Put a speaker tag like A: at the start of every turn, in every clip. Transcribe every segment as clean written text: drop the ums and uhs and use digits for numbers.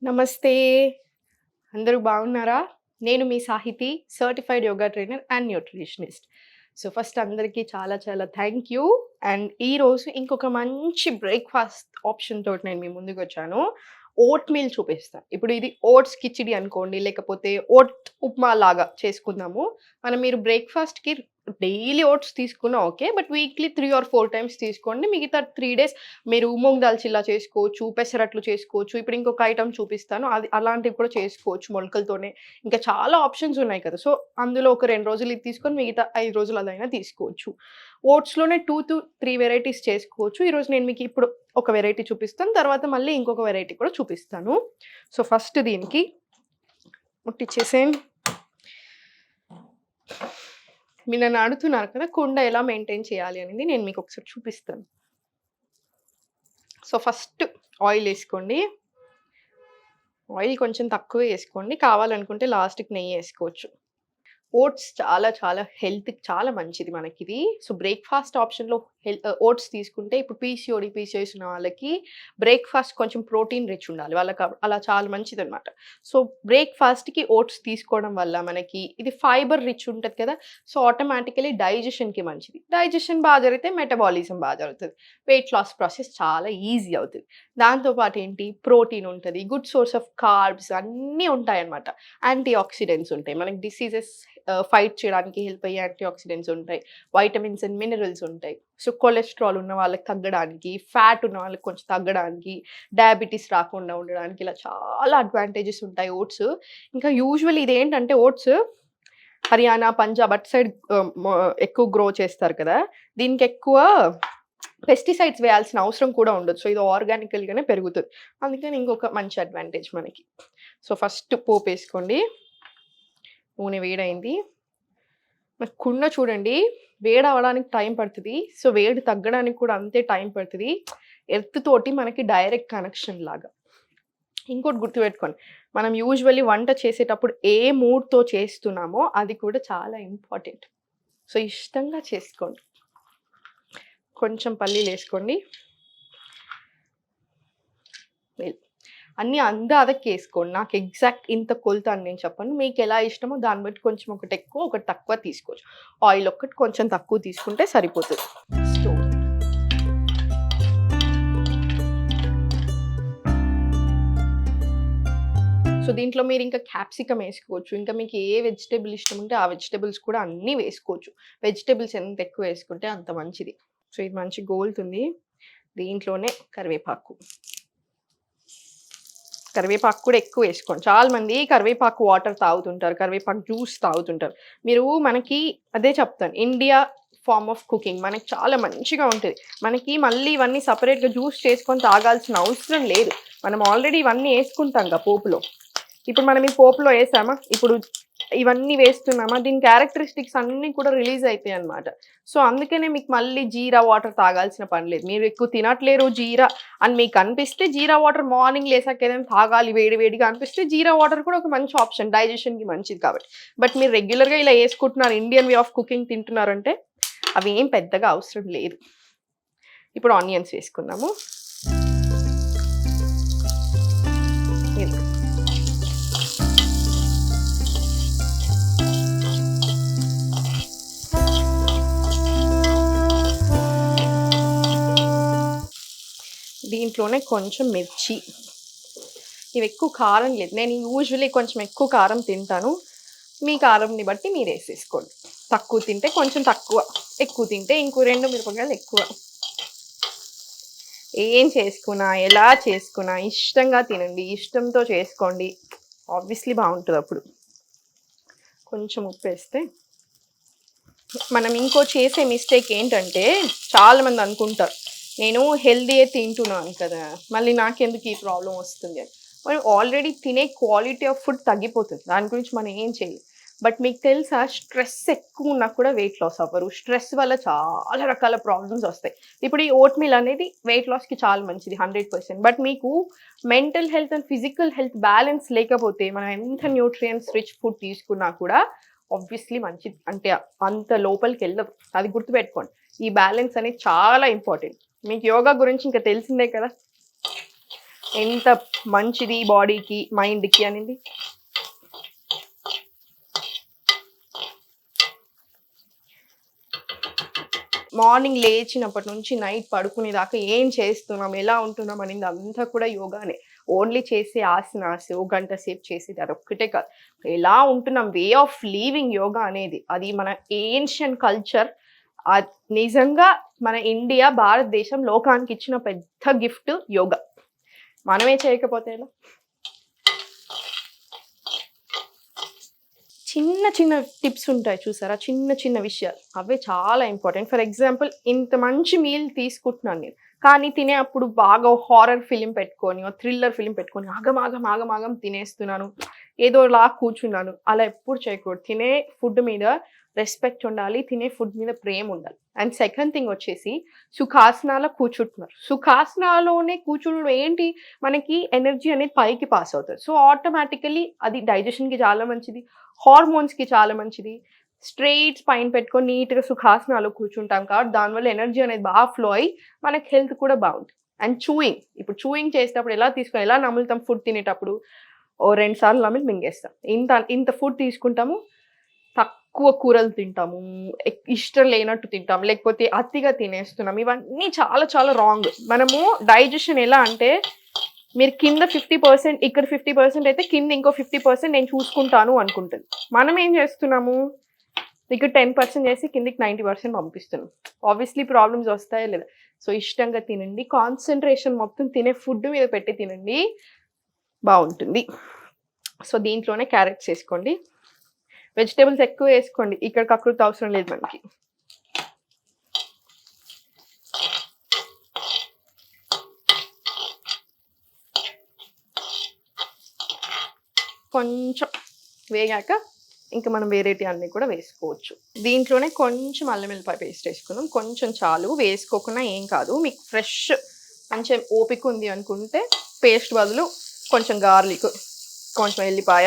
A: నమస్తే. అందరూ బాగున్నారా? నేను మీ Sahithi, certified yoga trainer and nutritionist. So, first అందరికీ చాలా చాలా థ్యాంక్ యూ. అండ్ ఈరోజు ఇంకొక మంచి బ్రేక్‌ఫాస్ట్ ఆప్షన్ తోటి నేను మీ ముందుకొచ్చాను. ఓట్ మీల్ చూపిస్తా. ఇప్పుడు ఇది ఓట్స్ కిచిడి అనుకోండి, లేకపోతే ఓట్ ఉప్మా లాగా చేసుకుందాము. మీరు బ్రేక్‌ఫాస్ట్‌కి డైలీ ఓట్స్ తీసుకున్నా okay. But weekly 3 or 4 times తీసుకోండి. మిగతా 3 డేస్ మీరు మూంగ్ దాల్ చిల్లా చేసుకోవచ్చు, పెసరట్లు చేసుకోవచ్చు. ఇప్పుడు ఇంకొక ఐటెమ్ చూపిస్తాను. అది అలాంటివి కూడా చేసుకోవచ్చు మొలకలతోనే. ఇంకా చాలా ఆప్షన్స్ ఉన్నాయి కదా! సో, అందులో ఒక 2 రోజులు ఇది తీసుకొని మిగతా 5 రోజులు అదైనా తీసుకోవచ్చు. ఓట్స్‌లోనే 2-3 వెరైటీస్ చేసుకోవచ్చు. ఈరోజు నేను మీకు ఇప్పుడు ఒక వెరైటీ చూపిస్తాను. తర్వాత మళ్ళీ ఇంకొక వెరైటీ కూడా చూపిస్తాను. సో, ఫస్ట్ దీనికి ముట్టిచ్చేసేయండి. మీరు నన్ను అడుగుతున్నారు కదా! కుండ ఎలా మెయింటైన్ చేయాలి అనేది నేను మీకు ఒకసారి చూపిస్తాను. సో, ఫస్ట్ ఆయిల్ ఏసుకోండి. ఆయిల్ కొంచెం తక్కువే ఏసుకోండి. కావాలనుకుంటే లాస్ట్‌కి నెయ్యేసుకోవచ్చు. ఓట్స్ చాలా చాలా హెల్త్‌కి చాలా మంచిది మనకిది. సో, బ్రేక్‌ఫాస్ట్ ఆప్షన్‌లో ఓట్స్ తీసుకుంటే ఇప్పుడు పీసీఓడీ ఉన్న వాళ్ళకి బ్రేక్‌ఫాస్ట్ కొంచెం ప్రోటీన్ రిచ్ ఉండాలి. వాళ్ళకి అలా చాలా మంచిదనమాట. సో, బ్రేక్‌ఫాస్ట్‌కి ఓట్స్ తీసుకోవడం వల్ల మనకి ఇది ఫైబర్ రిచ్ ఉంటది కదా! సో, ఆటోమేటికల్లీ డైజెషన్‌కి మంచిది. డైజెషన్ బా జరిగితే మెటబాలిజం బా జరుగుతది. వెయిట్ లాస్ ప్రాసెస్ చాలా ఈజీ అవుతది. దాంతో పాటు ఏంటి ప్రోటీన్ ఉంటది. గుడ్ సోర్స్ ఆఫ్ కార్బ్స్ అన్నీ ఉంటాయన్నమాట. యాంటీ ఆక్సిడెంట్స్ ఉంటాయి. మనకి డిసీజెస్ ఫైట్ చేయడానికి హెల్ప్ అయ్యే యాంటీ ఆక్సిడెంట్స్ ఉంటాయి. వైటమిన్స్ అండ్ మినరల్స్ ఉంటాయి. సో, కొలెస్ట్రాల్ ఉన్న వాళ్ళకి తగ్గడానికి, ఫ్యాట్ ఉన్న వాళ్ళకి కొంచెం తగ్గడానికి, డయాబెటిస్ రాకుండా ఉండడానికి ఇలా చాలా అడ్వాంటేజెస్ ఉంటాయి ఓట్స్. ఇంకా యూజువల్లీ ఇదేంటంటే ఓట్స్ హర్యానా, పంజాబ్ అటు సైడ్ ఎక్కువ గ్రో చేస్తారు కదా! దీనికెక్కువ పెస్టిసైడ్స్ వేయాల్సిన అవసరం కూడా ఉండదు. సో, ఇది ఆర్గానికల్‌గానే పెరుగుతది. అందుకని ఇంకొక మంచి అడ్వాంటేజ్ మనకి. సో, ఫస్ట్ పోపేసుకోండి. నూనె వేడైంది. కుండ చూడండి వేడవ్వడానికి టైం పడతది. సో, వేడి తగ్గడానికి కూడా అంతే టైం పడతది. ఎర్త్ తోటి మనకి డైరెక్ట్ కనెక్షన్ లాగా. ఇంకోటి గుర్తుపెట్టుకోండి. మనం యూజువల్లీ వంట చేసేటప్పుడు ఏ మూడ్‌తో చేస్తున్నామో అది కూడా చాలా ఇంపార్టెంట్. సో, ఇష్టంగా చేసుకోండి. కొంచెం పల్లీలేసుకోండి. అన్నీ అందాదకేసుకోండి. నాకు ఎగ్జాక్ట్ ఇంత కొలత అని నేను చెప్పను. మీకెలా ఇష్టమో దాన్ని బట్టి కొంచెం ఒకటి ఎక్కువ, ఒకటి తక్కువ తీసుకోవచ్చు. ఆయిల్ ఒక్కటి కొంచెం తక్కువ తీసుకుంటే సరిపోతది. స్టవ్ సో, దీంట్లో మీరింకా క్యాప్సికమ్ ఏసుకోవచ్చు. ఇంకా మీకు ఏ వెజిటబుల్ ఇష్టం ఉంటే ఆ వెజిటబుల్స్ కూడా అన్నీ వేసుకోవచ్చు. వెజిటబుల్స్ ఎంత ఎక్కువ వేసుకుంటే అంత మంచిది. సో, ఇది మంచిగా గోలుతుంది. దీంట్లోనే కరివేపాకు. కరివేపాకు కూడా ఎక్కువేసుకోండి. చాలా మంది కరివేపాకు వాటర్ తాగుతుంటారు. కరివేపాకు జ్యూస్ తాగుతుంటారు. మనకి అదే చెప్తాను. ఇండియా ఫార్మ్ ఆఫ్ కుకింగ్ మనకి చాలా మంచిగా ఉంటది. మనకి మళ్ళీ ఇవన్నీ సెపరేట్‌గా జ్యూస్ చేసుకొని తాగాల్సిన అవసరం లేదు. మనం ఆల్రెడీ ఇవన్నీ యేసుకుంటాంగా పోపులో. ఇప్పుడు మనం ఈ పోపులో యేసామా, ఇప్పుడు ఇవన్నీ వేస్తున్నామా, దీని క్యారెక్టరిస్టిక్స్ అన్నీ కూడా రిలీజ్ అయితాయన్నమాట. సో, అందుకనే మీకు మళ్ళీ జీరా వాటర్ తాగాల్సిన పని లేదు. మీరు ఎక్కువ తినట్లేరు జీరా అని మీకు అనిపిస్తే జీరా వాటర్ మార్నింగ్ లేసాక ఏదైనా తాగాలి వేడి వేడిగా అనిపిస్తే జీరా వాటర్ కూడా ఒక మంచి ఆప్షన్. డైజెషన్‌కి మంచిది కాబట్టి. బట్ మీరు రెగ్యులర్‌గా ఇలా యేసుకుంటున్నారు, ఇండియన్ వే ఆఫ్ కుకింగ్ తింటున్నారంటే అవి ఏం పెద్దగా అవసరం లేదు. ఇప్పుడు ఆనియన్స్ వేసుకుందాము. దీంట్లోనే కొంచెం మిర్చి. ఇవి ఎక్కువ కారం లేదు. నేను యూజువల్లీ కొంచెం ఎక్కువ కారం తింటాను. మీ కారంని బట్టి మీరేసేసుకోండి. తక్కువ తింటే కొంచెం తక్కువ, ఎక్కువ తింటే ఇంకో 2 మిరపకాయలు ఎక్కువ. ఏం చేసుకున్నా, ఎలా చేసుకున్నా ఇష్టంగా తినండి. ఇష్టంతో చేసుకోండి. ఆబ్వియస్లీ బావుంటదప్పుడు. కొంచెం ఉప్పేస్తే మనం ఇంకో చేసే మిస్టేక్ ఏంటంటే చాలామంది అనుకుంటారు. నేను హెల్తీయే తింటున్నాను కదా! మళ్ళీ నాకెందుకు ఈ ప్రాబ్లమ్ వస్తుంది అని. మనం ఆల్రెడీ తినే క్వాలిటీ ఆఫ్ ఫుడ్ తగ్గిపోతది. దాని గురించి మనం ఏం చేయలేం. బట్ మీకు తెలుసా స్ట్రెస్ ఎక్కువున్నా కూడా వెయిట్ లాస్ అవ్వరు. స్ట్రెస్ వల్ల చాలా రకాల ప్రాబ్లమ్స్ వస్తాయి. ఇప్పుడు ఈ ఓట్ మీల్ అనేది వెయిట్ లాస్‌కి చాలా మంచిది 100%. బట్ మీకు mental health and physical health balance లేకపోతే మనం ఎంత న్యూట్రియంట్స్ రిచ్ ఫుడ్ తీసుకున్నా కూడా ఆబ్వియస్లీ మంచిది అంటే అంత లోపలికెళ్ళదు. అది గుర్తుపెట్టుకోండి. ఈ బ్యాలెన్స్ అనేది చాలా ఇంపార్టెంట్. మీకు యోగా గురించి ఇంకా తెలిసిందే కదా! ఎంత మంచిది బాడీకి, మైండ్‌కి అనేది. మార్నింగ్ లేచినప్పటి నుంచి నైట్ పడుకునేదాకా ఏం చేస్తున్నాం, ఎలా ఉంటున్నాం అనేది అంతా కూడా యోగానే. ఓన్లీ చేసే ఆసనాస్, ఓ గంట సేపు చేసేది అదొక్కటే కాదు. ఎలా ఉంటున్నాం, వే ఆఫ్ లివింగ్ యోగా అనేది. అది మన ఏన్షియన్ కల్చర్. నిజంగా మన ఇండియా, భారతదేశం లోకానికి ఇచ్చిన పెద్ద గిఫ్ట్ యోగా. మనమే చేయకపోతే ఎలా? చిన్న చిన్న టిప్స్ ఉంటాయి చూసారా, చిన్న చిన్న విషయాలు, అవే చాలా ఇంపార్టెంట్. ఫర్ ఎగ్జాంపుల్, ఇంత మంచి మీల్ తీసుకుంటున్నాను నేను, కానీ తినే అప్పుడు బాగా హారర్ ఫిలిం పెట్టుకొని, థ్రిల్లర్ ఫిలిం పెట్టుకొని ఆగం ఆగం ఆగం ఆగం తినేస్తున్నాను, ఏదోలా కూర్చున్నాను. అలా ఎప్పుడు చేయకూడదు. తినే ఫుడ్ మీద రెస్పెక్ట్ ఉండాలి, తినే ఫుడ్ మీద ప్రేమ ఉండాలి. అండ్ సెకండ్ థింగ్ వచ్చేసి, సుఖాసనాలో కూర్చుంటున్నారు. సుఖాసనాలోనే కూర్చుండడం ఏంటి, మనకి ఎనర్జీ అనేది పైకి పాస్ అవుతుంది. సో ఆటోమేటికలీ అది డైజెషన్కి చాలా మంచిది, హార్మోన్స్కి చాలా మంచిది. స్ట్రెయిట్ స్పైన్ పెట్టుకొని నీట్గా సుఖాసనాలు కూర్చుంటాం కాబట్టి దానివల్ల ఎనర్జీ అనేది బాగా ఫ్లో అయ్యి మనకి హెల్త్ కూడా బాగుంటుంది. అండ్ చూయింగ్, ఇప్పుడు చూయింగ్ చేసేటప్పుడు ఎలా తీసుకొని, ఎలా నములుతాం ఫుడ్ తినేటప్పుడు, ఓ 2 సార్లు నమిలి మింగేస్తాం. ఇంత ఇంత ఫుడ్ తీసుకుంటాము, తక్కువ కూరలు తింటాము, ఇష్టం లేనట్టు తింటాం, లేకపోతే అతిగా తినేస్తున్నాం. ఇవన్నీ చాలా చాలా రాంగ్. మనము డైజెషన్ ఎలా అంటే, మీరు కింద 50%, ఇక్కడ 50% అయితే కింద ఇంకో 50% నేను చూసుకుంటాను అనుకుంటుంది. మనం ఏం చేస్తున్నాము, ఇక్కడ 10% చేసి కిందికి 90% పంపిస్తున్నాం. ఆబ్వియస్లీ ప్రాబ్లమ్స్ వస్తాయా లేదా? సో ఇష్టంగా తినండి, కాన్సన్ట్రేషన్ మొత్తం తినే ఫుడ్ మీద పెట్టి తినండి, బాగుంటుంది. సో దీంట్లోనే క్యారెట్స్ వేసుకోండి, వెజిటేబుల్స్ ఎక్కువ వేసుకోండి, ఇక్కడ కకృతి అవసరం లేదు మనకి. కొంచెం వేగాక ఇంకా మనం వేరేటి అన్నీ కూడా వేసుకోవచ్చు. దీంట్లోనే కొంచెం అల్లం వెల్లిపాయ పేస్ట్ వేసుకుందాం, కొంచెం చాలు, వేసుకోకుండా ఏం కాదు. మీకు ఫ్రెష్ మంచి ఓపిక ఉంది అనుకుంటే పేస్ట్ బదులు కొంచెం గార్లిక్, కొంచెం ఎల్లిపాయ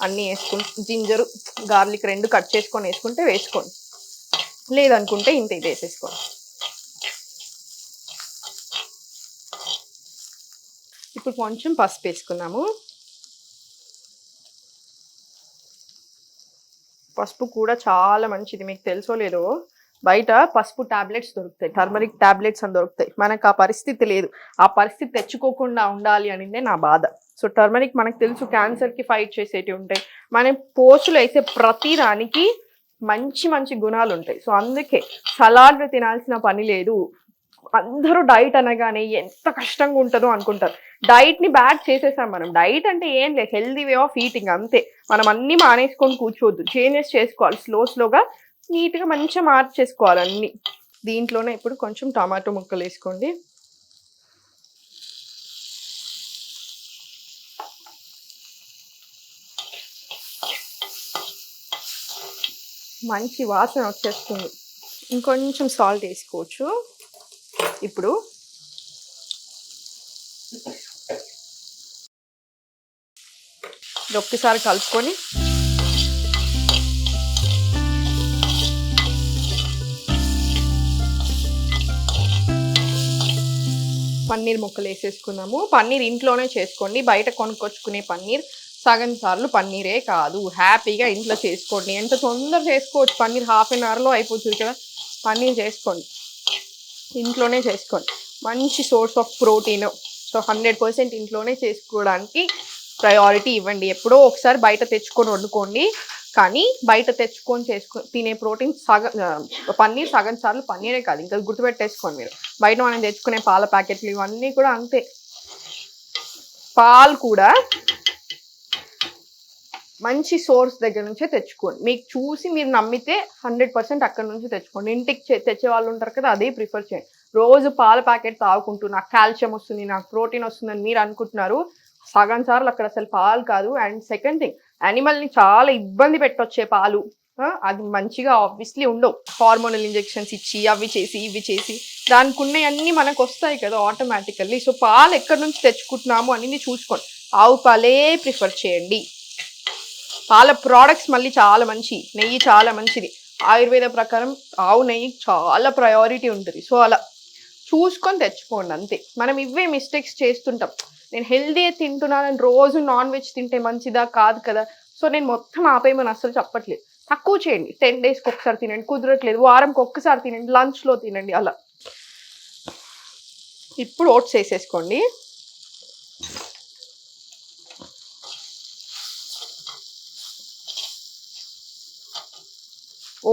A: అన్నీ వేసుకుని, జింజరు గార్లిక్ 2 కట్ చేసుకొని వేసుకుంటే వేసుకోండి, లేదనుకుంటే ఇంత ఇది వేసేసుకోండి. ఇప్పుడు కొంచెం పసుపు వేసుకున్నాము. పసుపు కూడా చాలా మంచిది. మీకు తెలుసో లేదో, బయట పసుపు టాబ్లెట్స్ దొరుకుతాయి, టర్మరిక్ టాబ్లెట్స్ అని దొరుకుతాయి. మనకు ఆ పరిస్థితి లేదు. ఆ పరిస్థితి తెచ్చుకోకుండా ఉండాలి అనేదే నా బాధ. సో టర్మరిక్ మనకు తెలుసు క్యాన్సర్కి ఫైట్ చేసేటివి ఉంటాయి. మనం పోస్టులు వేసే ప్రతి దానికి మంచి మంచి గుణాలు ఉంటాయి. సో అందుకే సలాడ్లు తినాల్సిన పని లేదు. అందరూ డైట్ అనగానే ఎంత కష్టంగా ఉంటుందో అనుకుంటారు. డైట్ని బ్యాడ్ చేసేసాం మనం. డైట్ అంటే ఏం లేదు, హెల్దీ వే ఆఫ్ ఈటింగ్ అంతే. మనం అన్నీ మానేసుకొని కూర్చోవద్దు, చేంజెస్ చేసుకోవాలి, స్లోగా నీట్గా మంచిగా మార్చేసుకోవాలి అన్నీ. దీంట్లోనే ఇప్పుడు కొంచెం టమాటో ముక్కలు వేసుకోండి. మంచి వాసన వచ్చేస్తుంది. ఇంకొంచెం సాల్ట్ వేసుకోవచ్చు. ఇప్పుడు ఒక్కసారి కలుపుకొని పన్నీర్ ముక్కలు వేసేసుకున్నాము. పన్నీర్ ఇంట్లోనే చేసుకోండి, బయట కొనుక్కొచ్చుకునే పన్నీర్ సగం సార్లు పన్నీరే కాదు. హ్యాపీగా ఇంట్లో చేసుకోండి. ఎంత తొందర చేసుకోవచ్చు, పన్నీర్ ½ an hourలో అయిపోతుంది కదా. పన్నీర్ చేసుకోండి, ఇంట్లోనే చేసుకోండి. మంచి సోర్స్ ఆఫ్ ప్రోటీన్. సో 100% ఇంట్లోనే చేసుకోవడానికి ప్రయారిటీ ఇవ్వండి. ఎప్పుడో ఒకసారి బయట తెచ్చుకొని వండుకోండి, కానీ బయట తెచ్చుకొని తినే ప్రోటీన్ పన్నీర్ సగం సార్లు పన్నీరే కాదు, ఇంకా గుర్తుపెట్టేసుకోండి మీరు. బయట మనం తెచ్చుకునే పాల ప్యాకెట్లు ఇవన్నీ కూడా అంతే. పాలు కూడా మంచి సోర్స్ దగ్గర నుంచే తెచ్చుకోండి. మీకు చూసి మీరు నమ్మితే 100% అక్కడ నుంచి తెచ్చుకోండి. ఇంటికి తెచ్చే వాళ్ళు ఉంటారు కదా, అదే ప్రిఫర్ చేయండి. రోజు పాల ప్యాకెట్ తాగుకుంటూ నాకు కాల్షియం వస్తుంది, నాకు ప్రోటీన్ వస్తుందని మీరు అనుకుంటున్నారు. సగం సార్లు అక్కడ అసలు పాలు కాదు. అండ్ సెకండ్ థింగ్, యానిమల్ని చాలా ఇబ్బంది పెట్టొచ్చే పాలు అది మంచిగా ఆబ్వియస్లీ ఉండవు. హార్మోనల్ ఇంజెక్షన్స్ ఇచ్చి అవి చేసి ఇవి చేసి దానికి ఉన్నవన్నీ మనకు వస్తాయి కదా ఆటోమేటికల్లీ. సో పాలు ఎక్కడి నుంచి తెచ్చుకుంటున్నాము అనేది చూసుకోండి. ఆవు పాలే ప్రిఫర్ చేయండి. పాల ప్రోడక్ట్స్ మళ్ళీ చాలా మంచి, నెయ్యి చాలా మంచిది. ఆయుర్వేద ప్రకారం ఆవు నెయ్యి చాలా ప్రయారిటీ ఉంటుంది. సో అలా చూసుకొని తెచ్చుకోండి అంతే. మనం ఇవే మిస్టేక్స్ చేస్తుంటాం. నేను హెల్తీ తింటున్నానని రోజు నాన్ వెజ్ తింటే మంచిదా కాదు కదా. సో నేను మొత్తం ఆపేయమని అస్సలు చెప్పట్లేదు. తక్కువ చేయండి. 10 డేస్కి ఒకసారి తినండి, కుదరట్లేదు వారంకి ఒక్కసారి తినండి, లంచ్లో తినండి అలా. ఇప్పుడు ఓట్స్ వేసేసుకోండి.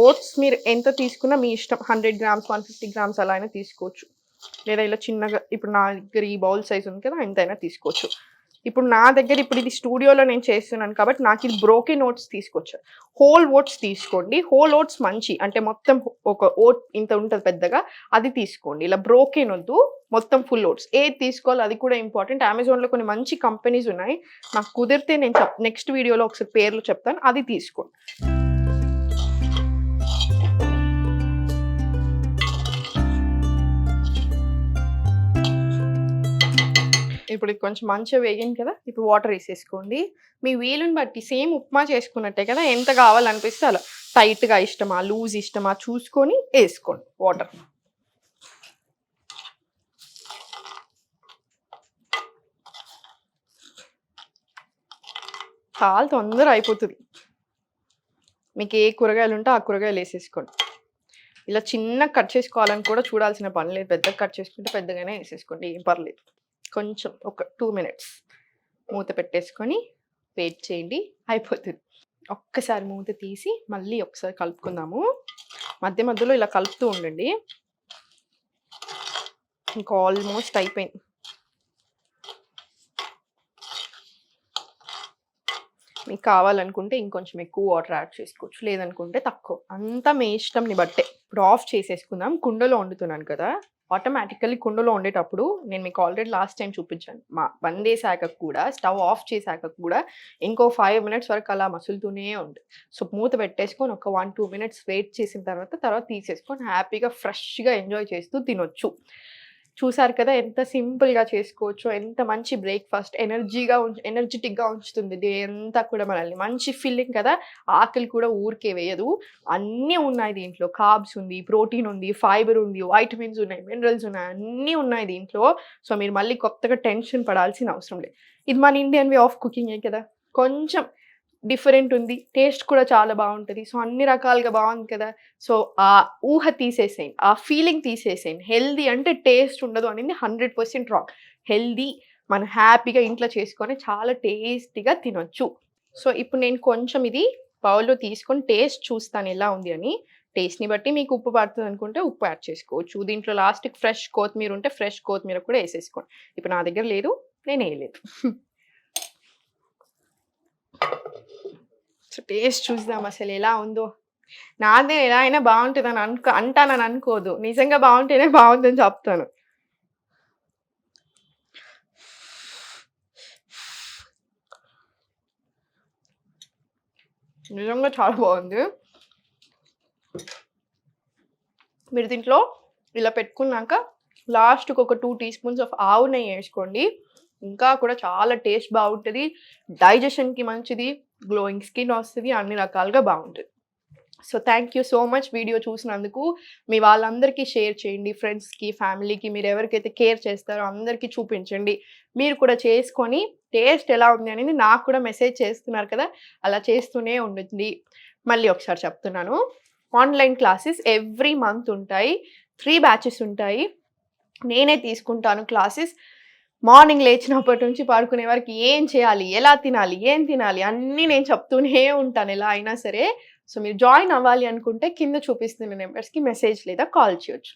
A: ఓట్స్ మీరు ఎంత తీసుకున్నా మీ ఇష్టం. 100 గ్రామ్స్ 150 గ్రామ్స్ అలా అయినా తీసుకోవచ్చు, లేదా ఇలా చిన్నగా ఇప్పుడు నా దగ్గర ఈ బౌల్ సైజ్ ఉంది కదా ఎంతైనా తీసుకోవచ్చు. ఇప్పుడు నా దగ్గర ఇప్పుడు ఇది స్టూడియోలో నేను చేస్తున్నాను కాబట్టి నాకు ఇది బ్రోకెన్ ఓట్స్ తీసుకొచ్చాను. హోల్ ఓట్స్ తీసుకోండి. హోల్ ఓట్స్ మంచి అంటే మొత్తం ఒక ఓట్ ఇంత ఉంటుంది పెద్దగా, అది తీసుకోండి. ఇలా బ్రోకెన్ వద్దు, మొత్తం ఫుల్ ఓట్స్. ఏది తీసుకోవాలి అది కూడా ఇంపార్టెంట్. అమెజాన్లో కొన్ని మంచి కంపెనీస్ ఉన్నాయి, నాకు కుదిరితే నేను నెక్స్ట్ వీడియోలో ఒకసారి పేర్లు చెప్తాను, అది తీసుకోండి. ఇప్పుడు ఇది కొంచెం మంచిగా వేగింది కదా, ఇప్పుడు వాటర్ వేసేసుకోండి. మీ వీలుని బట్టి సేమ్ ఉప్మా చేసుకున్నట్టే కదా, ఎంత కావాలనిపిస్తే అలా. టైట్గా ఇష్టమా లూజ్ ఇష్టమా చూసుకొని వేసుకోండి వాటర్. చాలా తొందరగా అయిపోతుంది. మీకు ఏ కూరగాయలు ఉంటే ఆ కూరగాయలు వేసేసుకోండి. ఇలా చిన్న కట్ చేసుకోవాలని కూడా చూడాల్సిన పని లేదు, పెద్దగా కట్ చేసుకుంటే పెద్దగానే వేసేసుకోండి, ఏం పర్లేదు. కొంచెం ఒక 2 మినిట్స్ మూత పెట్టేసుకొని వెయిట్ చేయండి, అయిపోతుంది. ఒక్కసారి మూత తీసి మళ్ళీ ఒకసారి కలుపుకుందాము. మధ్య మధ్యలో ఇలా కలుపుతూ ఉండండి. ఇంకా ఆల్మోస్ట్ అయిపోయింది. మీకు కావాలనుకుంటే ఇంకొంచెం ఎక్కువ వాటర్ యాడ్ చేసుకోవచ్చు, లేదనుకుంటే తక్కువ, అంతా మీ ఇష్టంని బట్టే. ఇప్పుడు ఆఫ్ చేసేసుకుందాం. కుండలో వండుతున్నాను కదా, ఆటోమేటికల్లీ కుండలో వండేటప్పుడు నేను మీకు ఆల్రెడీ లాస్ట్ టైం చూపించాను, బందేసాక కూడా స్టవ్ ఆఫ్ చేశాక కూడా ఇంకో 5 మినిట్స్ వరకు అలా మసులుతూనే ఉంది. సో మూత పెట్టేసుకొని ఒక 1-2 మినిట్స్ వెయిట్ చేసిన తర్వాత తీసేసుకొని హ్యాపీగా ఫ్రెష్గా ఎంజాయ్ చేస్తూ తినొచ్చు. చూసారు కదా ఎంత సింపుల్గా చేసుకోవచ్చు, ఎంత మంచి బ్రేక్ఫాస్ట్, ఎనర్జెటిక్గా ఉంచుతుంది డే అంతా కూడా మనల్ని. మంచి ఫీలింగ్ కదా, ఆకలి కూడా ఊరికే వేయదు. అన్నీ ఉన్నాయి దీంట్లో, కార్బ్స్ ఉంది, ప్రోటీన్ ఉంది, ఫైబర్ ఉంది, వైటమిన్స్ ఉన్నాయి, మినరల్స్ ఉన్నాయి, అన్నీ ఉన్నాయి దీంట్లో. సో మీరు మళ్ళీ కొత్తగా టెన్షన్ పడాల్సిన అవసరం లేదు. ఇది మన ఇండియన్ వే ఆఫ్ కుకింగే కదా, కొంచెం డిఫరెంట్ ఉంది, టేస్ట్ కూడా చాలా బాగుంటుంది. సో అన్ని రకాలుగా బాగుంది కదా. సో ఆ ఊహ తీసేసేయండి, ఆ ఫీలింగ్ తీసేసేయండి. హెల్దీ అంటే టేస్ట్ ఉండదు అనేది 100% రాంగ్. హెల్దీ మనం హ్యాపీగా ఇంట్లో చేసుకొని చాలా టేస్టీగా తినొచ్చు. సో ఇప్పుడు నేను కొంచెం ఇది బౌల్లో తీసుకొని టేస్ట్ చూస్తాను ఎలా ఉంది అని. టేస్ట్ని బట్టి మీకు ఉప్పు పడుతుంది అనుకుంటే ఉప్పు యాడ్ చేసుకోవచ్చు. దీంట్లో లాస్ట్కి ఫ్రెష్ కొత్తిమీర ఉంటే ఫ్రెష్ కొత్తిమీర కూడా వేసేసుకోండి. ఇప్పుడు నా దగ్గర లేదు, నేను వేయలేదు. సో టేస్ట్ చూద్దాం అసలు ఎలా ఉందో. నాదే ఎలా అయినా బాగుంటుందని అంటానని అనుకోదు, నిజంగా బాగుంటేనే బాగుందని చెప్తాను. నిజంగా చాలా బాగుంది. మీరు దీంట్లో ఇలా పెట్టుకున్నాక లాస్ట్కి ఒక 2 టీ స్పూన్స్ ఆఫ్ ఆవు నెయ్యి వేసుకోండి, ఇంకా కూడా చాలా టేస్ట్ బాగుంటుంది. డైజెషన్కి మంచిది, గ్లోయింగ్ స్కిన్ వస్తుంది, అన్ని రకాలుగా బాగుంటుంది. So thank you so much video చూసినందుకు. మీ వాళ్ళందరికీ షేర్ చేయండి, ఫ్రెండ్స్కి, ఫ్యామిలీకి, మీరు ఎవరికైతే కేర్ చేస్తారో అందరికీ చూపించండి. మీరు కూడా చేసుకొని టేస్ట్ ఎలా ఉంది అనేది నాకు కూడా మెసేజ్ చేస్తున్నారు కదా, అలా చేస్తూనే ఉండండి. మళ్ళీ ఒకసారి చెప్తున్నాను, ఆన్లైన్ క్లాసెస్ ఎవ్రీ మంత్ ఉంటాయి, 3 బ్యాచెస్ ఉంటాయి. నేనే తీసుకుంటాను క్లాసెస్. మార్నింగ్ లేచినప్పటి నుంచి పడుకునే వరకు ఏం చేయాలి, ఎలా తినాలి, ఏం తినాలి అన్నీ నేను చెప్తూనే ఉంటాను ఎలా అయినా సరే. సో మీరు జాయిన్ అవ్వాలి అనుకుంటే కింద చూపిస్తున్న నెంబర్స్కి మెసేజ్ లేదా కాల్ చేయొచ్చు.